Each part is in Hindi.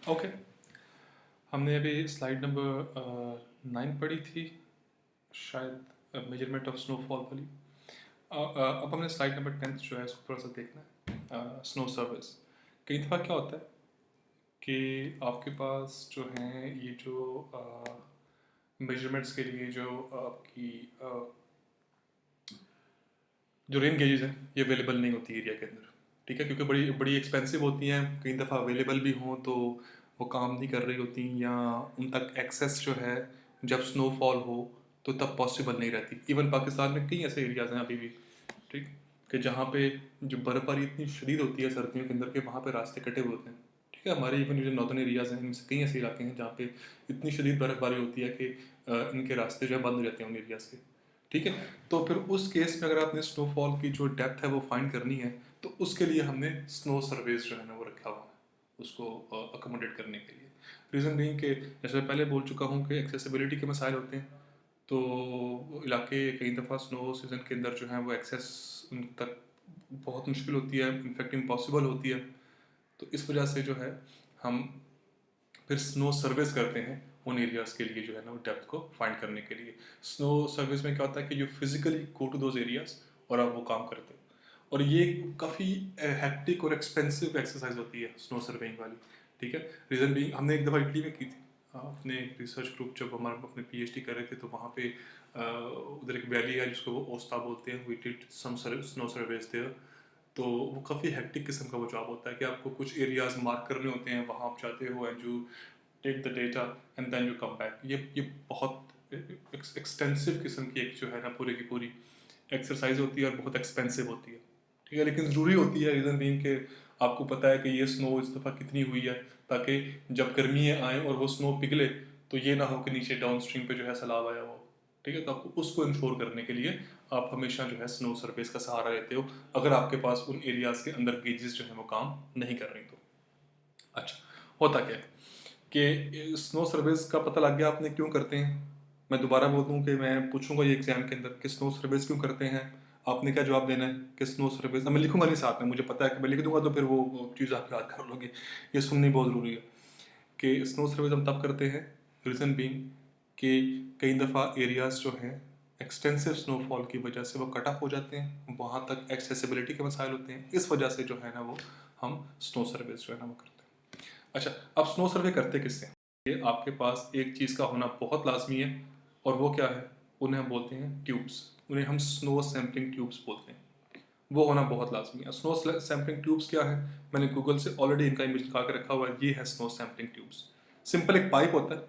ओके, हमने अभी स्लाइड नंबर 9 पढ़ी थी शायद, मेजरमेंट ऑफ स्नोफॉल वाली। अब हमने स्लाइड नंबर 10 जो है इसको थोड़ा सा देखना है। स्नो सर्विस कई दफ़ा क्या होता है कि आपके पास जो हैं ये जो मेजरमेंट्स के लिए जो आपकी जो रेन गेजेस हैं ये अवेलेबल नहीं होती एरिया के अंदर, ठीक है, क्योंकि बड़ी बड़ी एक्सपेंसिव होती हैं। कई दफ़ा अवेलेबल भी हों तो वो काम नहीं कर रही होती, या उन तक एक्सेस जो है जब स्नोफॉल हो तो तब पॉसिबल नहीं रहती। इवन पाकिस्तान में कई ऐसे एरियाज़ हैं अभी भी, ठीक, कि जहाँ पे जो बर्फ़बारी इतनी शदीद होती है सर्दियों के अंदर के वहाँ पे रास्ते कटे हुए होते हैं, ठीक है। हमारे इवन जो नॉर्दर्न एरियाज़ हैं इनमें से कई ऐसे इलाके हैं जहाँ पे इतनी शदीद बर्फ़बारी होती है कि इनके रास्ते जो है बंद हो जाते हैं उन एरियाज़ के, ठीक है। तो फिर उस केस में अगर आपने स्नोफॉल की जो डेप्थ है वो फाइंड करनी है तो उसके लिए हमने स्नो सर्वेस जो है ना वो रखा हुआ है उसको अकोमोडेट करने के लिए। रीज़न बीइंग कि जैसे मैं पहले बोल चुका हूँ कि एक्सेसिबिलिटी के मसाइल होते हैं, तो वो इलाके कई दफ़ा स्नो सीज़न के अंदर जो है वो एक्सेस उन तक बहुत मुश्किल होती है, इनफैक्ट इम्पॉसिबल होती है। तो इस वजह से जो है हम फिर स्नो सर्विस करते हैं उन एरियाज़ के लिए जो है ना वो डेप्थ को फाइंड करने के लिए। स्नो सर्विस में क्या होता है कि you physically go to those areas और आप वो काम करते हो, और ये काफ़ी हेक्टिक और एक्सपेंसिव एक्सरसाइज होती है स्नो सर्वेइंग वाली, ठीक है। रीज़न बीइंग हमने एक दफ़ा इटली में की थी, अपने रिसर्च ग्रुप जब हमारे अपने पीएचडी कर रहे थे तो वहाँ पे उधर एक वैली है जिसको वो ओस्ता बोलते हैं। We did some snow surveys there. तो वो काफ़ी हेक्टिक किस्म का वो जॉब होता है कि आपको कुछ एरियाज़ मार्क करने होते हैं, वहाँ आप जाते हो and you take the data and then you come back. ये बहुत एक्सटेंसिव किस्म की एक जो है ना पूरी की पूरी एक्सरसाइज होती है और बहुत एक्सपेंसिव होती है, ठीक है, लेकिन ज़रूरी होती है। रीज़न बीइंग के आपको पता है कि ये स्नो इस दफ़ा कितनी हुई है, ताकि जब गर्मियाँ आएँ और वो स्नो पिघले तो ये ना हो कि नीचे डाउन स्ट्रीम पे जो है सैलाब आया हो, ठीक है। तो आपको उसको इंश्योर करने के लिए आप हमेशा जो है स्नो सर्विस का सहारा लेते हो, अगर आपके पास उन एरियाज़ के अंदर गेजेस जो है वो काम नहीं कर रही तो। अच्छा, होता क्या है कि स्नो सर्विस का पता लग गया आपने क्यों करते हैं। मैं दोबारा बोल दूं कि मैं पूछूंगा ये एग्जाम के अंदर कि स्नो सर्विस क्यों करते हैं, आपने क्या जवाब देना है कि स्नो सर्विस। मैं लिखूंगा नहीं साथ में, मुझे पता है कि मैं लिख दूंगा तो फिर वो चीज़ आप याद कर लोगे। ये सुननी बहुत ज़रूरी है कि स्नो सर्विस हम तब करते हैं, रीज़न बीइंग कि कई दफ़ा एरियाज़ जो हैं एक्सटेंसिव स्नोफॉल की वजह से वो कट ऑफ हो जाते हैं, वहाँ तक एक्सेसिबिलिटी के मसाइल होते हैं। इस वजह से जो है ना वो हम स्नो सर्विस जो है ना वो करते हैं। अच्छा, अब स्नो सर्वे करते किससे? ये आपके पास एक चीज़ का होना बहुत लाजमी है, और वो क्या है? उन्हें हम बोलते हैं ट्यूब्स। उन्हें हम स्नो सैम्पलिंग ट्यूब्स बोलते हैं। वो होना बहुत लाजमी है। स्नो सैम्पलिंग ट्यूब्स क्या है? मैंने गूगल से ऑलरेडी इनका इमेज निकाल के रखा हुआ है। ये है स्नो सैम्पलिंग ट्यूब्स। सिंपल एक पाइप होता है,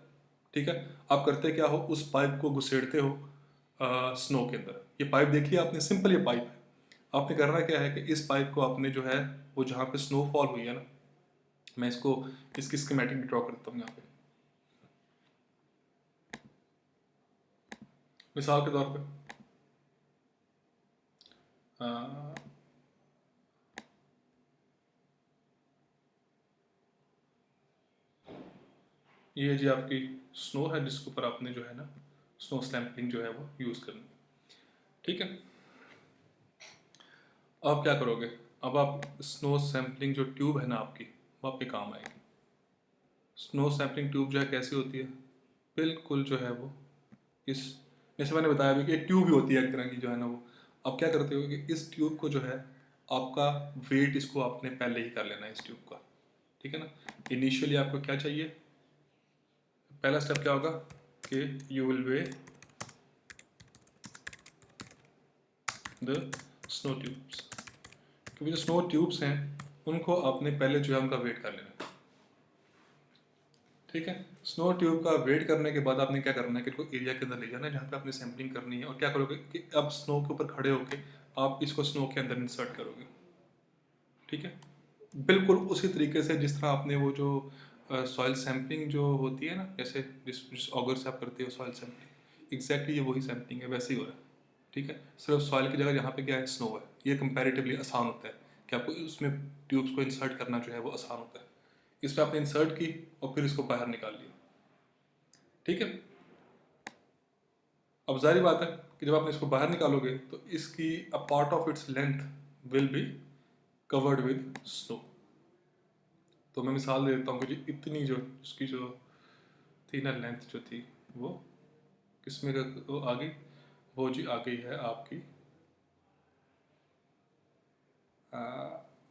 ठीक है। आप करते क्या हो, उस पाइप को घुसेड़ते हो स्नो के अंदर। ये पाइप देखिए आपने, सिंपल ये पाइप है। आपने करना क्या है कि इस पाइप को आपने जो है वो जहाँ पे स्नोफॉल हुई है ना, मैं इसको इसकी स्कीमेटिक ड्रॉ करता हूँ यहाँ पे, मिसाल के तौर पे अ, ये जी आपकी स्नो है जिसके ऊपर आपने जो है ना स्नो स्लैम्पिंग जो है वो यूज़ करनी है, ठीक है। अब क्या करोगे? अब आप स्नो सैम्पलिंग जो ट्यूब है ना आपकी, वो आपके काम आएगी। स्नो सैम्पलिंग ट्यूब जो है कैसी होती है? बिल्कुल जो है वो इस, जैसे मैंने बताया अभी कि एक ट्यूब ही होती है एक तरह की जो है ना वो। आप क्या करते हो कि इस ट्यूब को जो है आपका वेट इसको आपने पहले ही कर लेना है इस ट्यूब का, ठीक है ना। इनिशियली आपको क्या चाहिए? पहला स्टेप क्या होगा कि you will way the snow tubes, क्योंकि जो स्नो ट्यूब्स हैं उनको आपने पहले जो है उनका वेट कर लेना है, ठीक है। स्नो ट्यूब का वेट करने के बाद आपने क्या करना है कि इनको एरिया के अंदर ले जाना है जहाँ पे आपने सैम्पलिंग करनी है, और क्या करोगे कि अब स्नो के ऊपर खड़े होके आप इसको स्नो के अंदर इंसर्ट करोगे, ठीक है। बिल्कुल उसी तरीके से जिस तरह आपने वो जो सॉइल सैम्पलिंग जो होती है ना, जैसे जिस ऑगर से आप करते हो सॉइल सैम्पलिंग, एग्जैक्टली ये वही सैम्पलिंग है, वैसे ही हो रहा है, ठीक है। सिर्फ सॉइल की जगह यहाँ पे क्या है, स्नो है। ये कंपैरेटिवली आसान होता है कि आपको उसमें ट्यूब्स को इंसर्ट करना जो है वो आसान होता है। इसमें आपने इंसर्ट की और फिर इसको बाहर निकाल लिया, ठीक है। अब जाहिर बात है कि जब आप इसको बाहर निकालोगे तो इसकी a part of its length will be covered with snow. तो मैं मिसाल दे देता हूँ कि जी इतनी जो उसकी जो थी ना लेंथ जो थी वो किसमें वो आ गई, वो जी आ गई है आपकी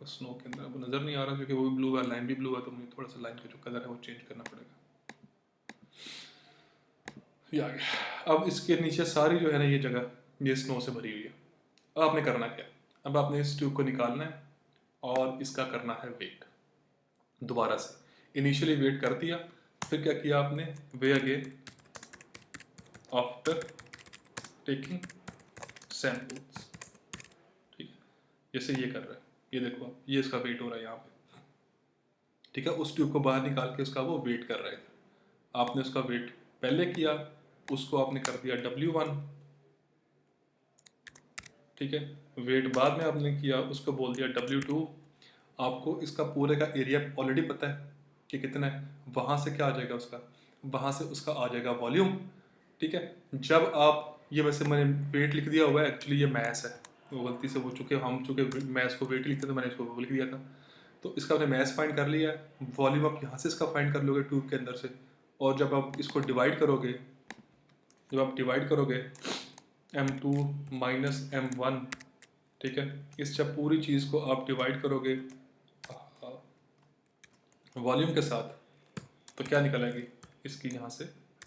स्नो के अंदर। वो नज़र नहीं आ रहा क्योंकि वो भी ब्लू है, लाइन भी ब्लू है, तो मुझे थोड़ा सा लाइन का जो कलर है वो चेंज करना पड़ेगा। ये आ गया। अब इसके नीचे सारी जो है ना ये जगह ये स्नो से भरी हुई है। अब आपने करना क्या, अब आपने इस ट्यूब को निकालना है और इसका करना है वेट। दोबारा से इनिशियली वेट कर दिया, फिर क्या किया आपने, way again after taking samples. ठीक है, जैसे ये कर रहा है, ये देखो आप, ये इसका वेट हो रहा है यहाँ पे। ठीक है, उस ट्यूब को बाहर निकाल के उसका वो वेट कर रहे थे। आपने उसका वेट पहले किया, उसको आपने कर दिया W1। ठीक है, वेट बाद में आपने किया, उसको बोल दिया W2। आपको इसका पूरे का एरिया ऑलरेडी पता है कि कितना है, वहाँ से क्या आ जाएगा उसका, वहाँ से उसका आ जाएगा वॉल्यूम। ठीक है, जब आप ये, वैसे मैंने वेट लिख दिया हुआ है, एक्चुअली ये मैस है, वो गलती से वो चूँकि मैस को वेट लिखते तो मैंने इसको वो लिख दिया था। तो इसका आपने मैस फाइंड कर लिया है, वॉल्यूम आप यहाँ से इसका फाइंड कर लोगे ट्यूब के अंदर से। और जब आप इसको डिवाइड करोगे, जब आप डिवाइड करोगे M2 माइनस M1, ठीक है, इस जब पूरी चीज़ को आप डिवाइड करोगे वॉल्यूम के साथ, तो क्या निकल आएगी, इसकी यहाँ से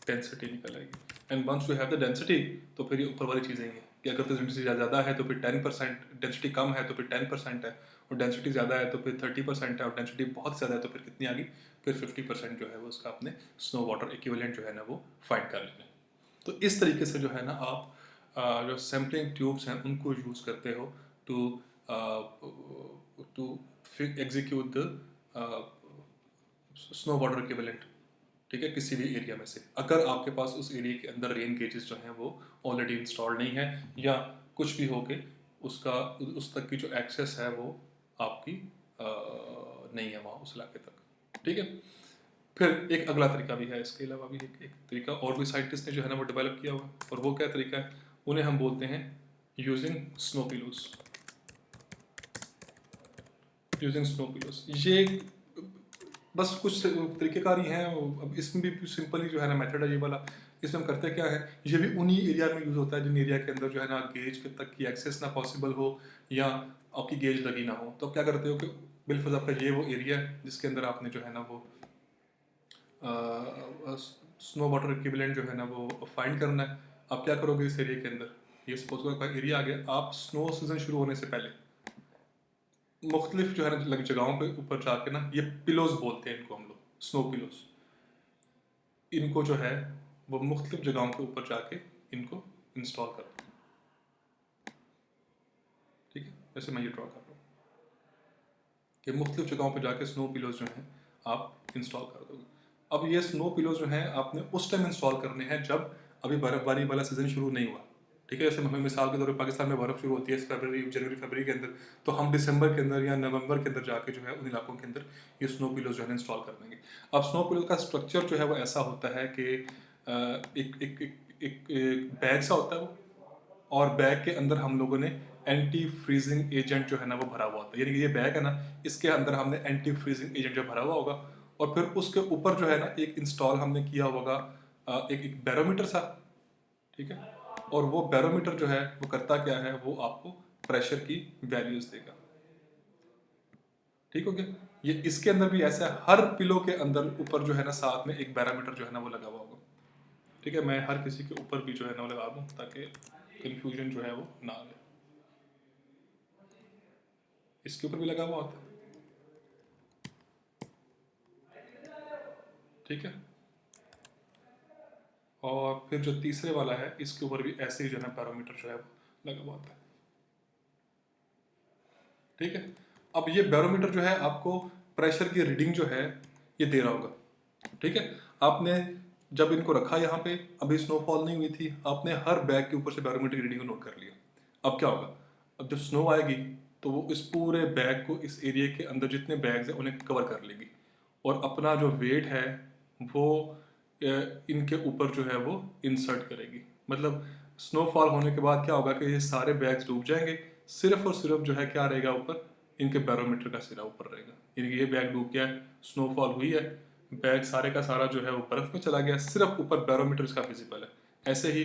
डेंसिटी निकल आएगी। And once you have the density, तो फिर ये ऊपर वाली चीज़ें हैं कि अगर तो डेंसिटी ज़्यादा है तो फिर 10%, डेंसिटी कम है तो फिर 10% है, और डेंसिटी ज़्यादा है तो फिर 30% है, और डेंसिटी बहुत ज़्यादा है तो फिर कितनी आ गई, फिर 50% जो है वो उसका अपने स्नो वाटर इक्विवेलेंट जो है ना वो फाइंड कर लेना। तो इस तरीके से जो है ना आप जो सैम्पलिंग ट्यूब्स हैं उनको यूज़ करते हो to execute the snow water equivalent. ठीक है, किसी भी एरिया में से, अगर आपके पास उस एरिया के अंदर रेन गेजेस जो हैं वो ऑलरेडी इंस्टॉल नहीं है, या कुछ भी हो के उसका उस तक की जो एक्सेस है वो आपकी नहीं है वहाँ उस इलाके तक। ठीक है, फिर एक अगला तरीका भी है, इसके अलावा भी एक तरीका और भी साइंटिस्ट ने जो है ना वो डेवलप किया हुआ है, और वो क्या तरीका है, उन्हें हम बोलते हैं using snow pillows. Using snow pillows, ये बस कुछ तरीक़ेकार ही हैं। अब इसमें भी सिंपल ही जो है ना मेथड है ये वाला। इसमें हम करते क्या है, ये भी उन्हीं एरिया में यूज़ होता है जिन एरिया के अंदर जो है ना गेज के तक की एक्सेस ना पॉसिबल हो, या आपकी गेज लगी ना हो। तो क्या करते हो कि बिलफर्ज आपका ये वो एरिया है जिसके अंदर आपने जो है ना वो स्नो वाटर इक्विवेलेंट जो है ना वो फाइंड करना है। आप क्या करोगे इस एरिया के अंदर, ये सपोज करो कोई एरिया आ गया, आप स्नो सीजन शुरू होने से पहले मुख्तलिफ जो है ना लग जगहों पे ऊपर जाके ना, ये पिलोज बोलते हैं इनको हम लोग, स्नो पिलोज, इनको जो है वो मुख्तलिफ जगहों के ऊपर जाके इनको इंस्टॉल कर दो। ठीक है, जैसे मैं ये ड्रॉ कर रहा हूँ कि मुख्तलिफ जगहों पर जाके स्नो पिलोज जो हैं आप इंस्टॉल कर दोगे। अब ये स्नो पिलोज जो हैं आपने उस टाइम इंस्टॉल करने हैं जब अभी बर्फबारी वाला सीजन शुरू नहीं हुआ। ठीक है, जैसे हमें मिसाल के तौर पर पाकिस्तान में बर्फ़ शुरू होती है जनवरी फरवरी के अंदर, तो हम दिसंबर के अंदर या नवंबर के अंदर जाके जो है उन इलाकों के अंदर ये स्नो पिलोज जो है इंस्टॉल कर देंगे। अब स्नो पिलो का स्ट्रक्चर जो है वो ऐसा होता है कि एक एक एक एक बैग सा होता है वो, और बैग के अंदर हम लोगों ने एंटी फ्रीजिंग एजेंट जो है ना वो भरा हुआ होता है। यानी कि ये बैग है ना, इसके अंदर हमने एंटी फ्रीजिंग एजेंट जो भरा हुआ होगा, और फिर उसके ऊपर जो है ना एक इंस्टॉल हमने किया होगा एक बैरोमीटर सा। ठीक है, और वो बैरोमीटर जो है वो करता क्या है, वो आपको प्रेशर की वैल्यूज देगा। ठीक हो गया, ये इसके अंदर भी ऐसा है, हर पिलो के अंदर ऊपर जो है ना साथ में एक बैरोमीटर जो है ना वो लगा हुआ होगा। ठीक है, मैं हर किसी के ऊपर भी जो है ना वो लगा दूँ ताकि कंफ्यूजन जो है वो ना आए। इसके ऊपर भी लगा हुआ होता है। ठीक है, और फिर जो तीसरे वाला है इसके ऊपर भी ऐसे ही जो है बैरोमीटर जो है वो लगा हुआ होता है। ठीक है, अब ये बैरोमीटर जो है आपको प्रेशर की रीडिंग जो है ये दे रहा होगा। ठीक है, आपने जब इनको रखा यहाँ पे, अभी स्नोफॉल नहीं हुई थी, आपने हर बैग के ऊपर से बैरोमीटर की रीडिंग को नोट कर लिया। अब क्या होगा, अब जब स्नो आएगी तो वो इस पूरे बैग को, इस एरिया के अंदर जितने बैग्स हैं उन्हें कवर कर लेगी, और अपना जो वेट है वो इनके ऊपर जो है वो इंसर्ट करेगी। मतलब स्नोफॉल होने के बाद क्या होगा कि ये सारे बैग्स डूब जाएंगे, सिर्फ और सिर्फ जो है क्या रहेगा ऊपर, इनके बैरोमीटर का सिरा ऊपर रहेगा। यानी ये बैग डूब गया है, स्नोफॉल हुई है, बैग सारे का सारा जो है वो बर्फ़ में चला गया, सिर्फ ऊपर बैरोमीटर इसका विजिबल है। ऐसे ही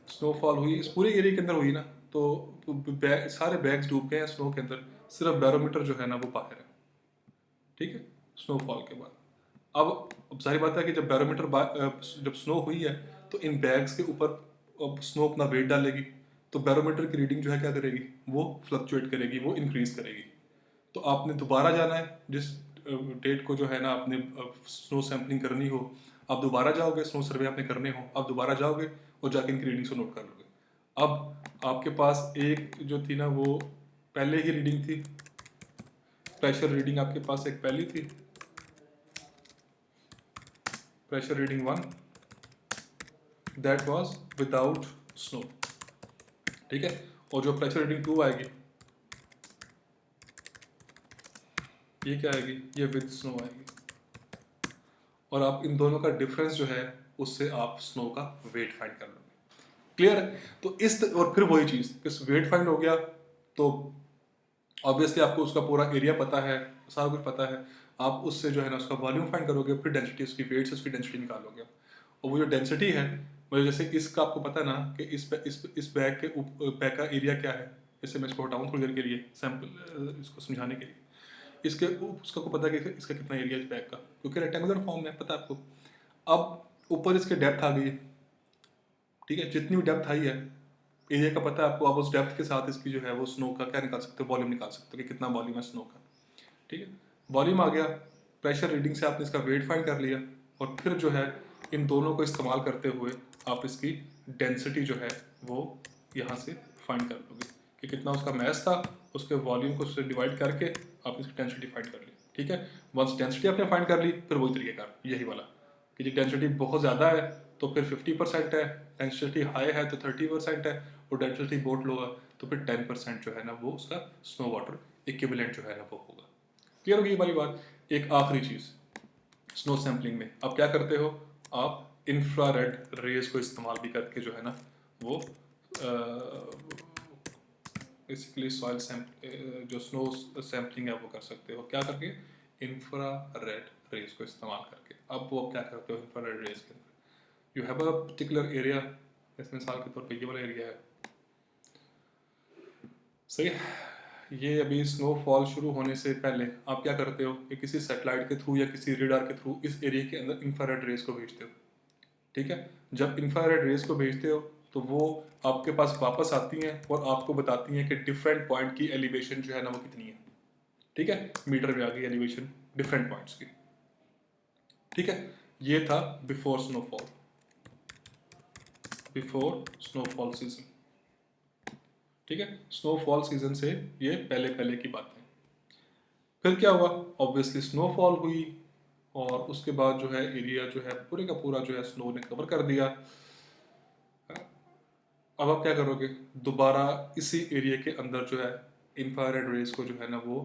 स्नोफॉल हुई इस पूरे एरिया के अंदर हुई ना, तो बैग सारे बैग्स डूब गए हैं स्नो के अंदर, सिर्फ बैरोमीटर जो है ना वो बाहर है। ठीक है, स्नोफॉल के बाद अब सारी बात है कि जब जब स्नो हुई है तो इन बैग्स के ऊपर अब स्नो अपना वेट डालेगी, तो बैरोमीटर की रीडिंग जो है क्या करेगी, वो फ्लक्चुएट करेगी, वो इंक्रीज करेगी। तो आपने दोबारा जाना है, जिस डेट को जो है ना आपने स्नो सैम्पलिंग करनी हो, आप दोबारा जाओगे, स्नो सर्वे आपने करने हो, आप दोबारा जाओगे और जाके इनकी रीडिंग्स को नोट कर लोगे। अब आपके पास एक जो थी ना वो पहले ही रीडिंग थी, प्रेशर रीडिंग आपके पास एक पहली थी, pressure reading 1 that was without snow. ठीक है, और जो प्रेशर रीडिंग 2 आएगी, ये क्या आएगी, ये विद स्नो आएगी। और आप इन दोनों का डिफरेंस जो है उससे आप स्नो का वेट फाइंड कर लोगे। क्लियर है? तो और फिर वही चीज़, इस वेट फाइंड हो गया तो ऑब्वियसली आपको उसका पूरा एरिया पता है, सारा कुछ पता है, आप उससे जो है ना उसका वॉल्यूम फाइंड करोगे, फिर डेंसिटी, उसकी वेट से उसकी डेंसिटी निकालोगे। और वो जो डेंसिटी है, मतलब जैसे इसका आपको पता है ना कि इस बैग का एरिया क्या है। जैसे मैं इसको हटाऊँ थोड़ी देर के लिए सैम्पल इसको समझाने के लिए, उसका को पता है कि इसका कितना एरिया है इस बैग का, क्योंकि रेक्टेंगुलर फॉर्म में पता है आपको। अब ऊपर इसके डेप्थ आ गई है, ठीक है, जितनी भी डेप्थ आई है एरिया का पता है आपको, आप उस डेप्थ के साथ इसकी जो है वो स्नो का क्या निकाल सकते हो, वॉल्यूम निकाल सकते हो कि कितना वॉल्यूम है स्नो का। ठीक है, वॉल्यूम आ गया, प्रेशर रीडिंग से आपने इसका वेट फाइंड कर लिया, और फिर जो है इन दोनों को इस्तेमाल करते हुए आप इसकी डेंसिटी जो है वो यहाँ से फाइंड कर लोगे कि कितना उसका मैस था, उसके वॉल्यूम को उससे डिवाइड करके आप इसकी डेंसिटी फाइंड कर ली। ठीक है, वंस डेंसिटी आपने फाइंड कर ली, फिर वही तरीकेकार यही वाला कि जी डेंसिटी बहुत ज़्यादा है तो फिर 50% है, डेंसिटी हाई है तो 30% है, और डेंसिटी बहुत लो है तो फिर 10% जो है ना वो उसका स्नो वाटर इक्विवेलेंट जो है ना वो होगा। क्लियर होगी ये वाली बात। एक आखिरी चीज़, स्नो सैम्पलिंग में आप क्या करते हो, आप इंफ्रारेड रेज को इस्तेमाल भी करके जो है ना वो बेसिकली सॉइल जो स्नो सैम्पलिंग है वो कर सकते हो। क्या करके, इंफ्रारेड रेज को इस्तेमाल करके। अब वो क्या करते हो इंफ्रारेड रेज के अंदर, you have a particular area, जैसे मिसाल के तौर पे ये वाला एरिया है, सही है। ये अभी स्नोफॉल शुरू होने से पहले आप क्या करते हो कि किसी सैटेलाइट के थ्रू या किसी रेडार के थ्रू इस एरिया के अंदर इंफ्रारेड रेज को भेजते हो। ठीक है, जब इंफ्रारेड रेज को भेजते हो तो वो आपके पास वापस आती हैं और आपको बताती हैं कि डिफरेंट पॉइंट की एलिवेशन जो है ना वो कितनी है। ठीक है, मीटर में आ गई एलिवेशन डिफरेंट पॉइंट्स की। ठीक है, ये था before snowfall, before snowfall season. ठीक है, स्नोफॉल सीजन से ये पहले पहले की बात है। फिर क्या हुआ, ऑब्वियसली स्नोफॉल हुई और उसके बाद जो है एरिया जो है पूरे का पूरा जो है स्नो ने कवर कर दिया। अब आप क्या करोगे, दोबारा इसी एरिया के अंदर जो है इंफ्रारेड रेज को जो है ना वो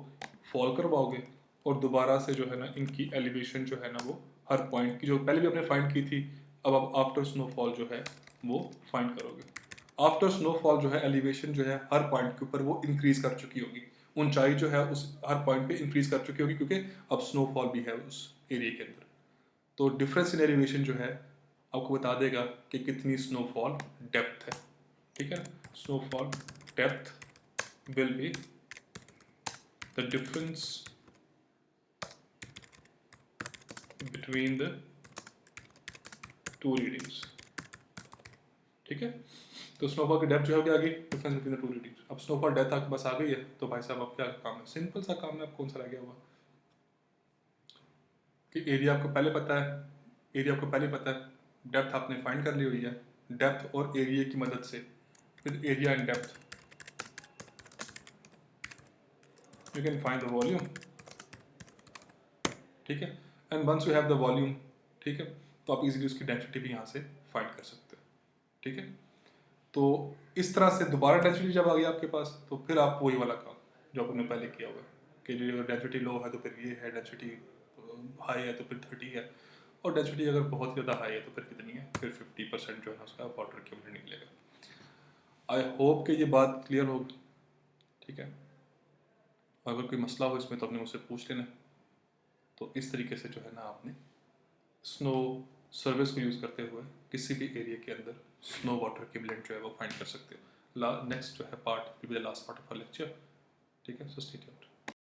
फॉल करवाओगे, और दोबारा से जो है ना इनकी एलिवेशन जो है ना वो हर पॉइंट की जो पहले भी आपने फाइंड की थी, अब आप आफ्टर स्नोफॉल जो है वो फाइंड करोगे। आफ्टर स्नोफॉल जो है एलिवेशन जो है हर पॉइंट के ऊपर वो इंक्रीज कर चुकी होगी, ऊंचाई जो है उस हर पॉइंट पे इंक्रीज कर चुकी होगी, क्योंकि अब स्नोफॉल भी है उस एरिया के अंदर। तो डिफरेंस इन एलिवेशन जो है आपको बता देगा कि कितनी स्नोफॉल डेप्थ है। ठीक है, snowfall depth will be the difference between the two readings. ठीक है, तो स्नोफॉल की डेप्थ जो है क्या आ गई, difference between the two readings. अब स्नोफॉल डेप्थ आपके पास आ गई है तो भाई साहब अब क्या काम है, सिंपल सा काम है, अब कौन सा रह गया हुआ कि एरिया आपको पहले पता है, एरिया आपको पहले पता है, डेप्थ आपने फाइंड कर ली हुई है, डेप्थ और एरिया की मदद से फिर area and depth you can find the volume. ठीक है, and once you have the volume, ठीक है, तो आप इजीली उसकी डेंसिटी भी यहाँ से फाइंड कर सकते हो। ठीक है, तो इस तरह से दोबारा डेंसिटी जब आ गई आपके पास तो फिर आप वही वाला काम जो आपने पहले किया हुआ है कि जो डेंसिटी लो है तो फिर ये है, डेंसिटी हाई है तो फिर 30 है, और डेंसिटी अगर बहुत ज़्यादा हाई है तो फिर कितनी है, फिर 50% जो है ना उसका वाटर इक्विवेलेंट निकलेगा। आई होप कि ये बात क्लियर होगी। ठीक है, अगर कोई मसला हो इसमें तो आपने मुझसे पूछ लेना। तो इस तरीके से जो है ना आपने स्नो सर्विस को यूज़ करते हुए किसी भी एरिया के अंदर स्नो वाटर इक्विवेलेंट जो है वो फाइंड कर सकते हो। नेक्स्ट जो है part will be the last part of our lecture. ठीक है, सो स्टे ट्यून्ड।